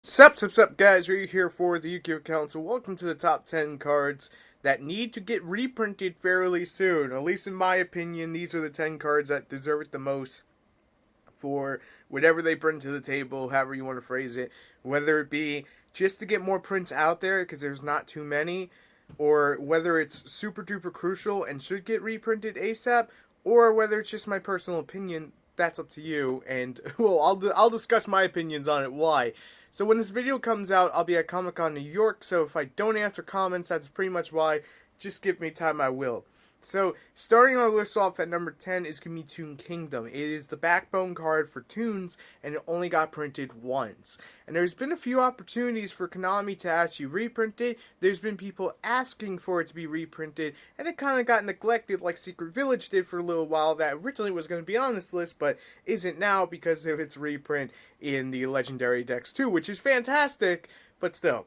Sup, guys, we're here for the Yugioh Council. Welcome to the top 10 cards that need to get reprinted fairly soon. At least in my opinion, these are the 10 cards that deserve it the most for whatever they bring to the table, however you want to phrase it. Whether it be just to get more prints out there, because there's not too many, or whether it's super duper crucial and should get reprinted ASAP, or whether it's just my personal opinion. That's up to you, and well, I'll discuss my opinions on it. Why? So when this video comes out, I'll be at Comic-Con New York, so if I don't answer comments, that's pretty much why. Just give me time, I will. So, starting our list off at number 10 is going to be Toon Kingdom. It is the backbone card for Toons, and it only got printed once. And there's been a few opportunities for Konami to actually reprint it. There's been people asking for it to be reprinted, and it kind of got neglected like Secret Village did for a little while. That originally was going to be on this list, but isn't now because of its reprint in the Legendary Decks 2, which is fantastic, but still.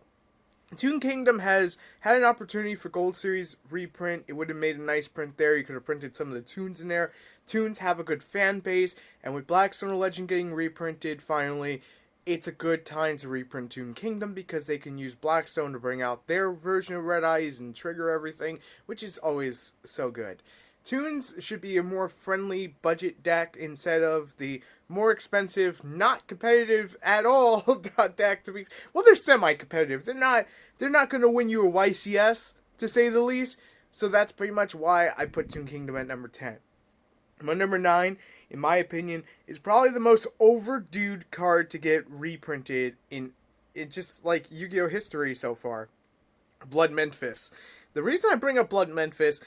Toon Kingdom has had an opportunity for Gold Series reprint. It would have made a nice print there. You could have printed some of the Toons in there. Toons have a good fan base, and with Blackstone Legend getting reprinted finally, it's a good time to reprint Toon Kingdom because they can use Blackstone to bring out their version of Red Eyes and trigger everything, which is always so good. Toons should be a more friendly budget deck instead of the more expensive, not competitive at all deck to be. Well, they're semi-competitive. They're not going to win you a YCS, to say the least. So that's pretty much why I put Toon Kingdom at number 10. My number 9, in my opinion, is probably the most overdue card to get reprinted in just like Yu-Gi-Oh history so far. Blood Memphis. The reason I bring up Blood Memphis,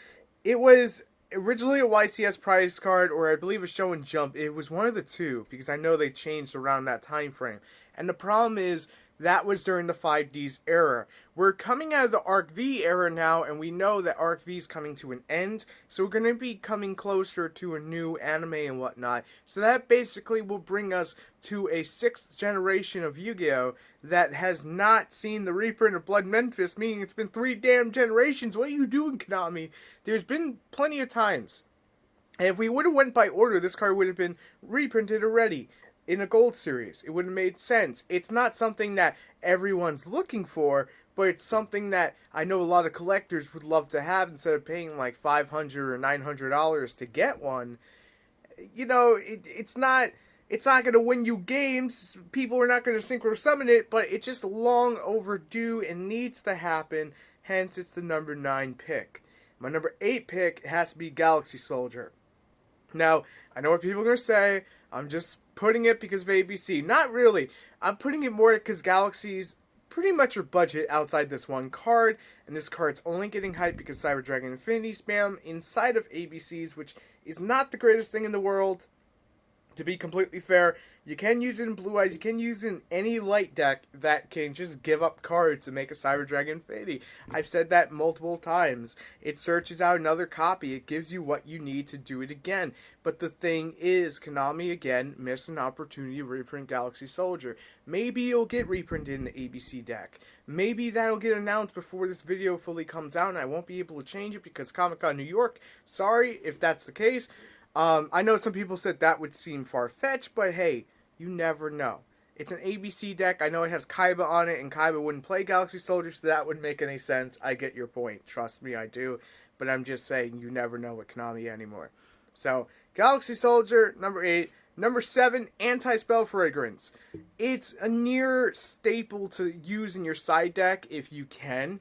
it was originally a YCS prize card, or I believe a Show and Jump. It was one of the two, because I know they changed around that time frame. And the problem is, that was during the 5Ds era. We're coming out of the Arc V era now, and we know that Arc V is coming to an end, so we're going to be coming closer to a new anime and whatnot. So that basically will bring us to a 6th generation of Yu-Gi-Oh! That has not seen the reprint of Blood Memphis, meaning it's been 3 damn generations. What are you doing, Konami? There's been plenty of times. And if we would have went by order, this card would have been reprinted already in a Gold Series. It would have made sense. It's not something that everyone's looking for, but it's something that I know a lot of collectors would love to have instead of paying like $500 or $900 to get one. You know, it's not going to win you games. People are not going to synchro summon it, but it's just long overdue and needs to happen. Hence, it's the number 9 pick. My number 8 pick has to be Galaxy Soldier. Now, I know what people are going to say. I'm just putting it because of ABC. Not really. I'm putting it more because Galaxy's pretty much your budget outside this one card, and this card's only getting hyped because Cyber Dragon Infinity spam inside of ABCs, which is not the greatest thing in the world. To be completely fair, you can use it in Blue Eyes, you can use it in any light deck that can just give up cards to make a Cyber Dragon Infinity. I've said that multiple times. It searches out another copy, it gives you what you need to do it again. But the thing is, Konami again missed an opportunity to reprint Galaxy Soldier. Maybe it'll get reprinted in the ABC deck. Maybe that'll get announced before this video fully comes out and I won't be able to change it because Comic-Con New York. Sorry if that's the case. I know some people said that would seem far-fetched, but hey, you never know. It's an ABC deck. I know it has Kaiba on it, and Kaiba wouldn't play Galaxy Soldier, so that wouldn't make any sense. I get your point. Trust me, I do. But I'm just saying, you never know with Konami anymore. So, Galaxy Soldier, number 8. Number 7, Anti-Spell Fragrance. It's a near staple to use in your side deck if you can.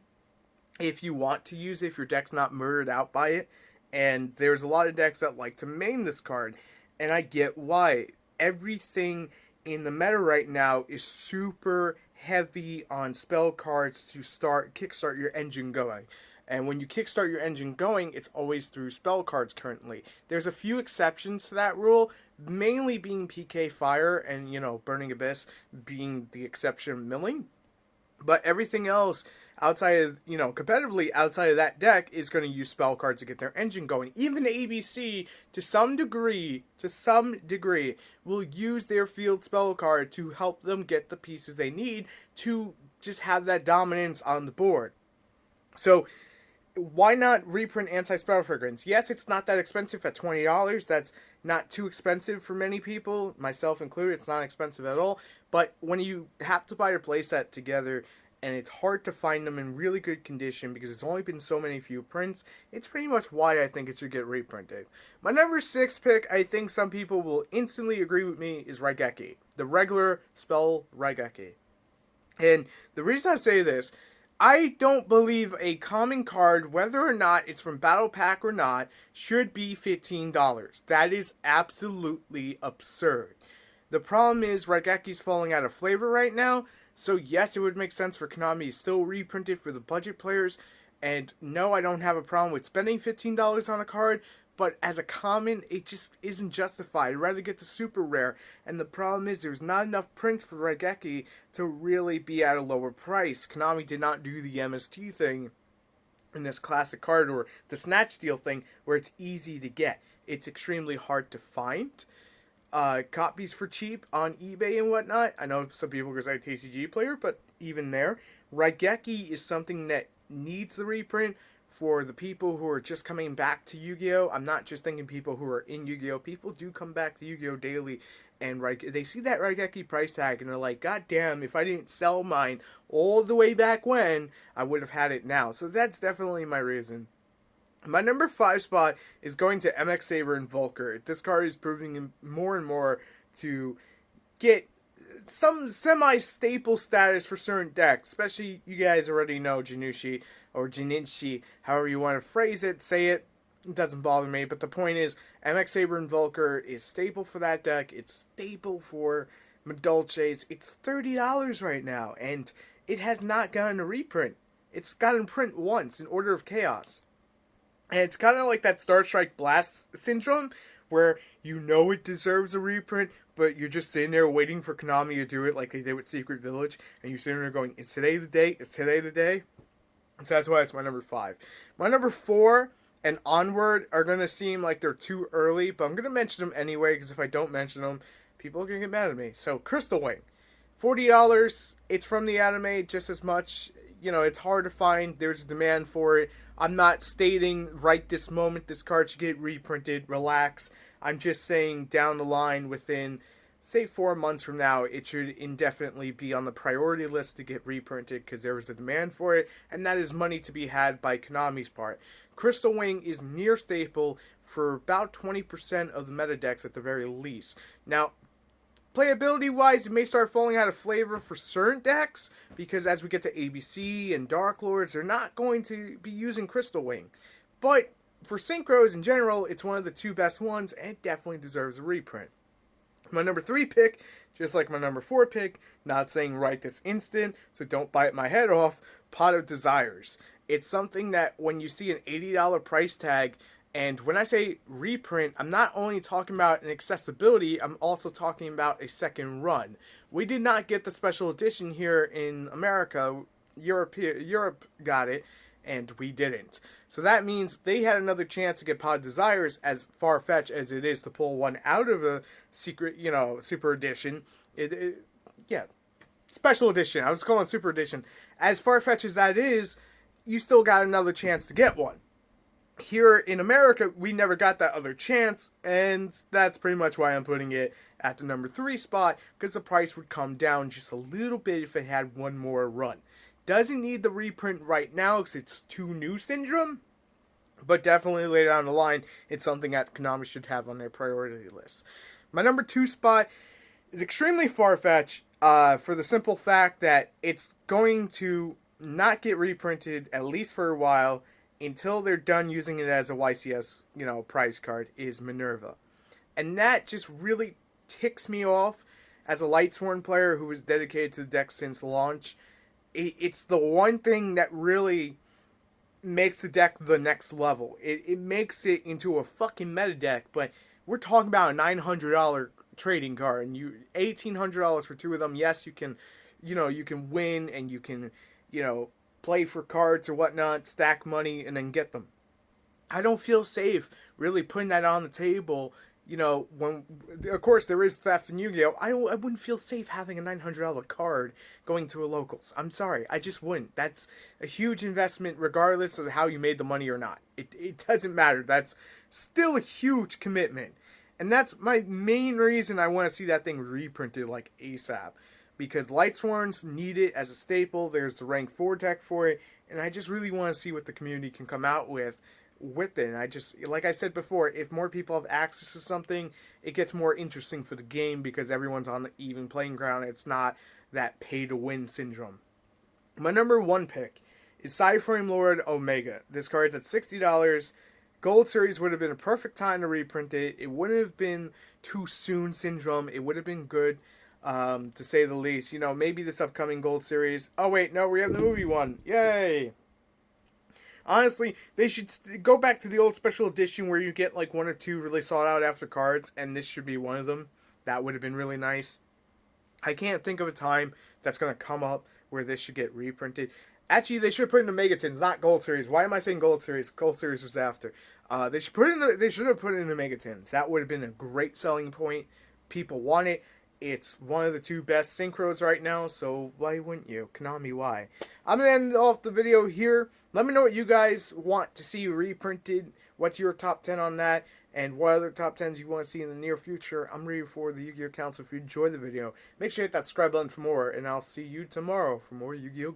If you want to use it, if your deck's not murdered out by it. And there's a lot of decks that like to main this card, and I get why. Everything in the meta right now is super heavy on spell cards to kickstart your engine going. And when you kickstart your engine going, it's always through spell cards currently. There's a few exceptions to that rule, mainly being PK Fire and, Burning Abyss being the exception of milling. But everything else outside of, competitively outside of that deck is going to use spell cards to get their engine going. Even ABC, to some degree, will use their field spell card to help them get the pieces they need to just have that dominance on the board. So, why not reprint Anti-Spell Fragrance? Yes, it's not that expensive at $20. That's not too expensive for many people, myself included. It's not expensive at all. But when you have to buy your playset together, and it's hard to find them in really good condition because it's only been so many few prints, it's pretty much why I think it should get reprinted. My number 6 pick, I think some people will instantly agree with me, is Raigeki. The regular spell Raigeki. And the reason I say this, I don't believe a common card, whether or not it's from Battle Pack or not, should be $15. That is absolutely absurd. The problem is Raigeki's falling out of flavor right now, so yes, it would make sense for Konami to still reprint it for the budget players, and no, I don't have a problem with spending $15 on a card, but as a common, it just isn't justified. I'd rather get the super rare, and the problem is there's not enough prints for Raigeki to really be at a lower price. Konami did not do the MST thing in this classic card, or the Snatch Steal thing, where it's easy to get. It's extremely hard to find copies for cheap on eBay and whatnot. I know some people are going to say TCG player, but even there, Raigeki is something that needs the reprint for the people who are just coming back to Yu-Gi-Oh! I'm not just thinking people who are in Yu-Gi-Oh! People do come back to Yu-Gi-Oh! Daily, and they see that Raigeki price tag, and they're like, God damn, if I didn't sell mine all the way back when, I would have had it now. So that's definitely my reason. My number 5 spot is going to MX Saber and Volker. This card is proving more and more to get some semi-staple status for certain decks. Especially, you guys already know Janushi, or Jinichi, however you want to phrase it, say it. It doesn't bother me, but the point is, MX Saber and Volker is staple for that deck. It's staple for Madolches. It's $30 right now, and it has not gotten a reprint. It's gotten print once in Order of Chaos. And it's kind of like that Star Strike Blast syndrome, where you know it deserves a reprint, but you're just sitting there waiting for Konami to do it like they did with Secret Village, and you're sitting there going, is today the day? Is today the day? And so that's why it's my number 5. My number 4 and onward are going to seem like they're too early, but I'm going to mention them anyway, because if I don't mention them, people are going to get mad at me. So, Crystal Wing. $40. It's from the anime just as much. You know, it's hard to find. There's a demand for it. I'm not stating right this moment this card should get reprinted. Relax. I'm just saying down the line within, say, 4 months from now, it should indefinitely be on the priority list to get reprinted because there is a demand for it, and that is money to be had by Konami's part. Crystal Wing is near staple for about 20% of the meta decks at the very least. Now, playability-wise, it may start falling out of flavor for certain decks, because as we get to ABC and Dark Lords, they're not going to be using Crystal Wing. But for Synchros in general, it's one of the 2 best ones, and it definitely deserves a reprint. My number 3 pick, just like my number 4 pick, not saying right this instant, so don't bite my head off, Pot of Desires. It's something that when you see an $80 price tag, and when I say reprint, I'm not only talking about an accessibility, I'm also talking about a second run. We did not get the special edition here in America. Europe got it, and we didn't. So that means they had another chance to get Pod Desires, as far-fetched as it is to pull one out of a secret, super edition. Special edition. I was calling it super edition. As far-fetched as that is, you still got another chance to get one. Here in America, we never got that other chance, and that's pretty much why I'm putting it at the number 3 spot, because the price would come down just a little bit if it had one more run. Doesn't need the reprint right now, because it's too new syndrome, but definitely later down the line, it's something that Konami should have on their priority list. My number 2 spot is extremely far-fetched, for the simple fact that it's going to not get reprinted, at least for a while, until they're done using it as a YCS, prize card, is Minerva. And that just really ticks me off as a Lightsworn player who was dedicated to the deck since launch. It's the one thing that really makes the deck the next level. It makes it into a fucking meta deck, but we're talking about a $900 trading card, and $1,800 for 2 of them. Yes, you can win, and you can, play for cards or whatnot, stack money, and then get them. I don't feel safe really putting that on the table, when, of course, there is theft in Yu-Gi-Oh! I wouldn't feel safe having a $900 card going to a locals. I'm sorry, I just wouldn't. That's a huge investment regardless of how you made the money or not. It doesn't matter. That's still a huge commitment. And that's my main reason I want to see that thing reprinted like ASAP. because Light Sworns need it as a staple. There's the rank 4 deck for it, and I just really want to see what the community can come out with it. And I just, like I said before, if more people have access to something, it gets more interesting for the game because everyone's on the even playing ground. It's not that pay-to-win syndrome. My number 1 pick is Cyframe Lord Omega. This card's at $60. Gold Series would have been a perfect time to reprint it. It wouldn't have been too soon syndrome. It would have been good. To say the least. You know, maybe this upcoming Gold Series. Oh, wait, no, we have the movie one. Yay! Honestly, they should go back to the old special edition where you get like 1 or 2 really sought out after cards, and this should be one of them. That would have been really nice. I can't think of a time that's going to come up where this should get reprinted. Actually, they should have put it in the Megatins, not Gold Series. Why am I saying Gold Series? Gold Series was after. They should have put it in the Megatins. That would have been a great selling point. People want it. It's one of the 2 best synchros right now, so why wouldn't you? Konami, why? I'm going to end off the video here. Let me know what you guys want to see reprinted. What's your top 10 on that? And what other top 10s you want to see in the near future. I'm ready for the Yu-Gi-Oh! Council. If you enjoyed the video, make sure you hit that subscribe button for more, and I'll see you tomorrow for more Yu-Gi-Oh!